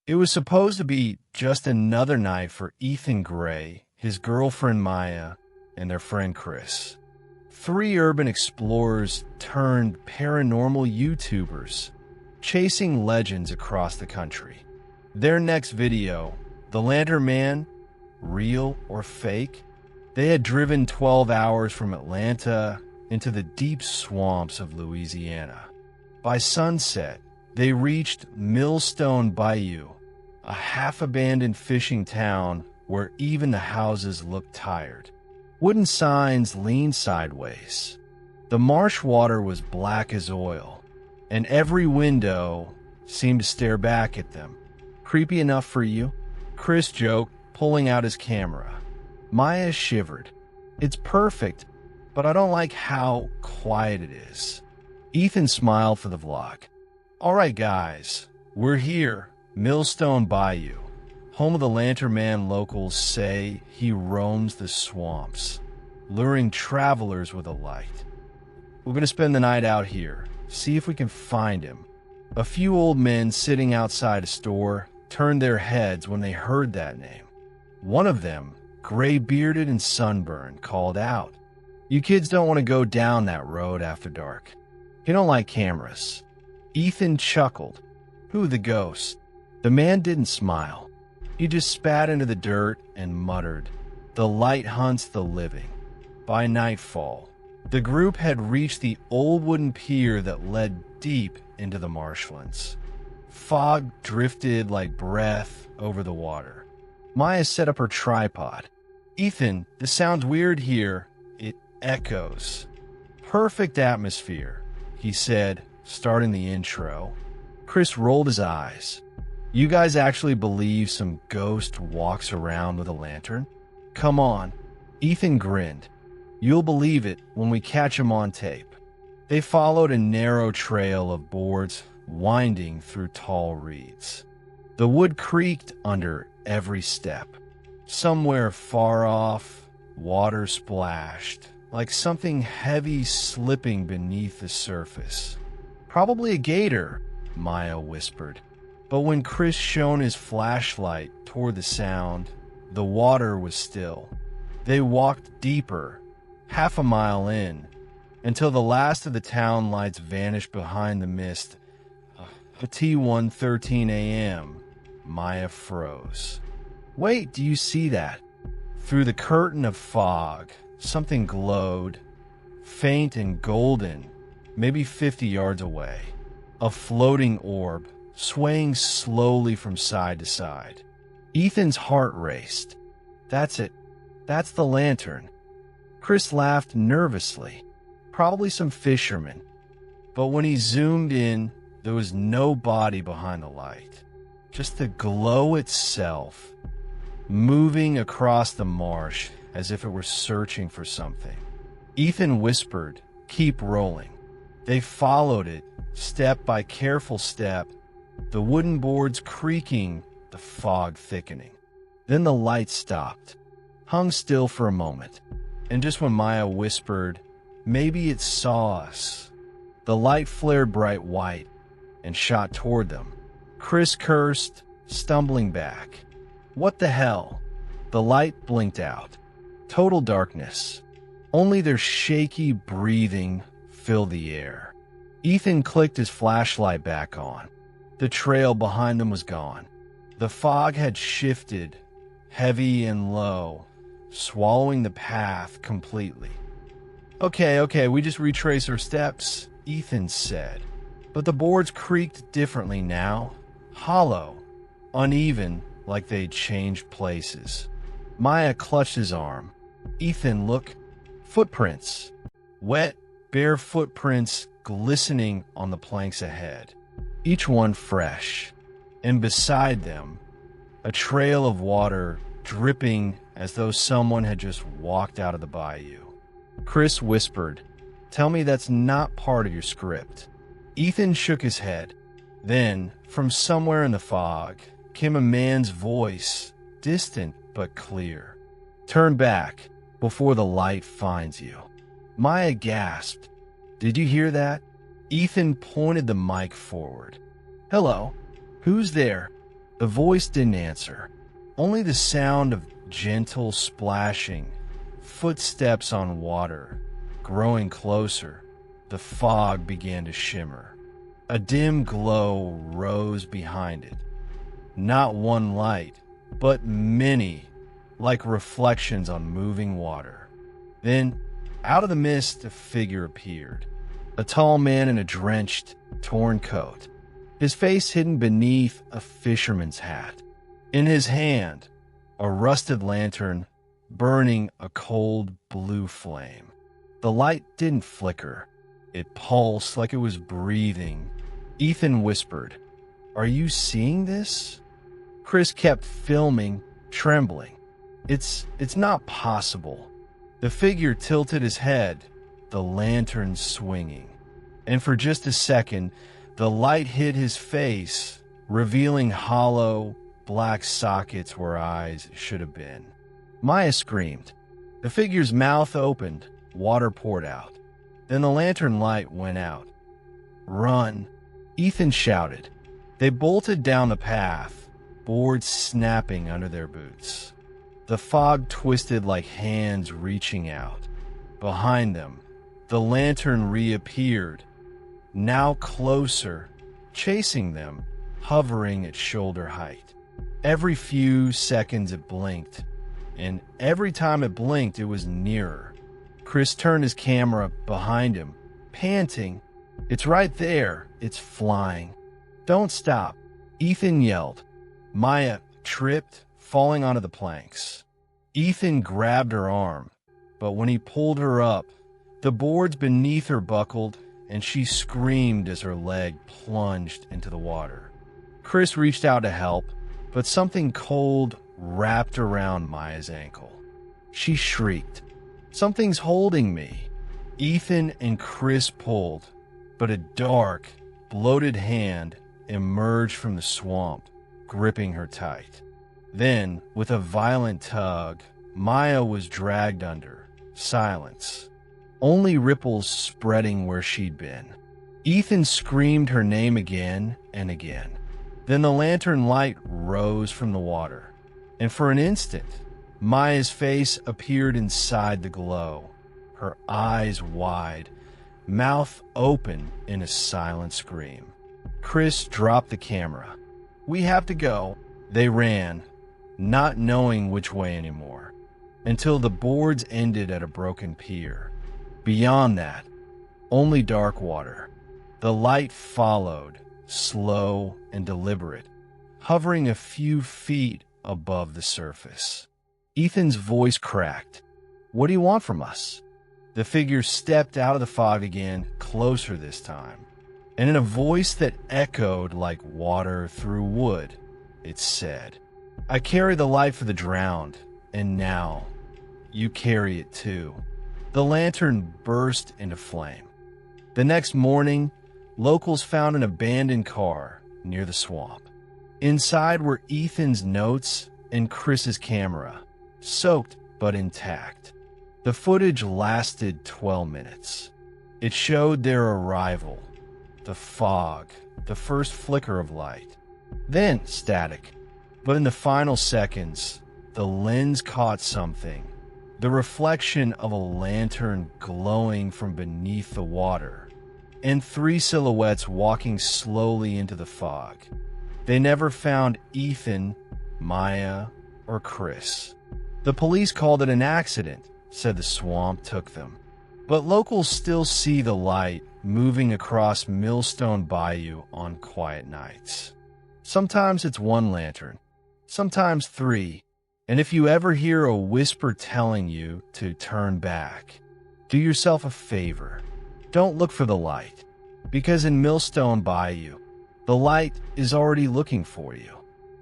It was supposed to be just another night for Ethan Gray, his girlfriend Maya, and their friend Chris. 3 urban explorers turned paranormal YouTubers, chasing legends across the country. Their next video, The Lantern Man, Real or Fake? They had driven 12 hours from Atlanta into the deep swamps of Louisiana. By sunset, they reached Millstone Bayou, a half-abandoned fishing town where even the houses looked tired. Wooden signs leaned sideways. The marsh water was black as oil, and every window seemed to stare back at them. Creepy enough for you? Chris joked, pulling out his camera. Maya shivered. It's perfect, but I don't like how quiet it is. Ethan smiled for the vlog. All right, guys, we're here, Millstone Bayou, home of the Lantern Man. Locals say he roams the swamps, luring travelers with a light. We're going to spend the night out here, see if we can find him. A few old men sitting outside a store turned their heads when they heard that name. One of them, gray-bearded and sunburned, called out, "You kids don't want to go down that road after dark. You don't like cameras." Ethan chuckled. "Who, the ghost?" The man didn't smile. He just spat into the dirt and muttered, "The light hunts the living." By nightfall, the group had reached the old wooden pier that led deep into the marshlands. Fog drifted like breath over the water. Maya set up her tripod. "Ethan, this sounds weird here. It echoes." "Perfect atmosphere," he said, starting the intro. Chris rolled his eyes. "You guys actually believe some ghost walks around with a lantern?" "Come on." Ethan grinned. "You'll believe it when we catch him on tape." They followed a narrow trail of boards winding through tall reeds. The wood creaked under every step. Somewhere far off, water splashed, like something heavy slipping beneath the surface. "Probably a gator," Maya whispered. But when Chris shone his flashlight toward the sound, the water was still. They walked deeper, half a mile in, until the last of the town lights vanished behind the mist. At T1:13 a.m., Maya froze. "Wait, do you see that?" Through the curtain of fog, something glowed, faint and golden, maybe 50 yards away. A floating orb, swaying slowly from side to side. Ethan's heart raced. "That's it. That's the lantern." Chris laughed nervously. Probably some fishermen. But when he zoomed in, there was no body behind the light. Just the glow itself, moving across the marsh as if it were searching for something. Ethan whispered, "Keep rolling." They followed it, step by careful step, the wooden boards creaking, the fog thickening. Then the light stopped, hung still for a moment, and just when Maya whispered, "Maybe it saw us," the light flared bright white and shot toward them. Chris cursed, stumbling back. "What the hell?" The light blinked out. Total darkness. Only their shaky breathing filled the air. Ethan clicked his flashlight back on. The trail behind them was gone. The fog had shifted, heavy and low, swallowing the path completely. Okay, we just retraced our steps," Ethan said. But the boards creaked differently now, hollow, uneven, like they'd changed places. Maya clutched his arm. "Ethan, look. Footprints. Wet, bare footprints glistening on the planks ahead. Each one fresh. And beside them, a trail of water dripping as though someone had just walked out of the bayou." Chris whispered, "Tell me that's not part of your script." Ethan shook his head. Then, from somewhere in the fog, came a man's voice, distant but clear. "Turn back before the light finds you." Maya gasped. "Did you hear that?" Ethan pointed the mic forward. "Hello, who's there?" The voice didn't answer, only the sound of gentle splashing, footsteps on water. Growing closer, the fog began to shimmer. A dim glow rose behind it. Not one light, but many, like reflections on moving water. Then, out of the mist, a figure appeared. A tall man in a drenched, torn coat, his face hidden beneath a fisherman's hat. In his hand, a rusted lantern burning a cold blue flame. The light didn't flicker. It pulsed like it was breathing. Ethan whispered, "Are you seeing this?" Chris kept filming, trembling. It's not possible." The figure tilted his head, the lantern swinging. And for just a second, the light hit his face, revealing hollow, black sockets where eyes should have been. Maya screamed. The figure's mouth opened, water poured out. Then the lantern light went out. "Run!" Ethan shouted. They bolted down the path, boards snapping under their boots. The fog twisted like hands reaching out. Behind them, the lantern reappeared, now closer, chasing them, hovering at shoulder height. Every few seconds it blinked, and every time it blinked, it was nearer. Chris turned his camera behind him, panting. "It's right there. It's flying. Don't stop," Ethan yelled. Maya tripped, falling onto the planks. Ethan grabbed her arm, but when he pulled her up, the boards beneath her buckled, and she screamed as her leg plunged into the water. Chris reached out to help, but something cold wrapped around Maya's ankle. She shrieked, "Something's holding me." Ethan and Chris pulled, but a dark, bloated hand emerged from the swamp, gripping her tight. Then, with a violent tug, Maya was dragged under. Silence. Only ripples spreading where she'd been. Ethan screamed her name again and again. Then the lantern light rose from the water, and for an instant, Maya's face appeared inside the glow, her eyes wide, mouth open in a silent scream. Chris dropped the camera. "We have to go." They ran, not knowing which way anymore, until the boards ended at a broken pier. Beyond that, only dark water. The light followed, slow and deliberate, hovering a few feet above the surface. Ethan's voice cracked. "What do you want from us?" The figure stepped out of the fog again, closer this time, and in a voice that echoed like water through wood, it said, "I carry the life of the drowned, and now you carry it too." The lantern burst into flame. The next morning, locals found an abandoned car near the swamp. Inside were Ethan's notes and Chris's camera, soaked but intact. The footage lasted 12 minutes. It showed their arrival, the fog, the first flicker of light, then static. But in the final seconds, the lens caught something, the reflection of a lantern glowing from beneath the water, and 3 silhouettes walking slowly into the fog. They never found Ethan, Maya, or Chris. The police called it an accident, said the swamp took them. But locals still see the light moving across Millstone Bayou on quiet nights. Sometimes it's 1 lantern, sometimes 3, and if you ever hear a whisper telling you to turn back, do yourself a favor. Don't look for the light, because in Millstone Bayou, the light is already looking for you.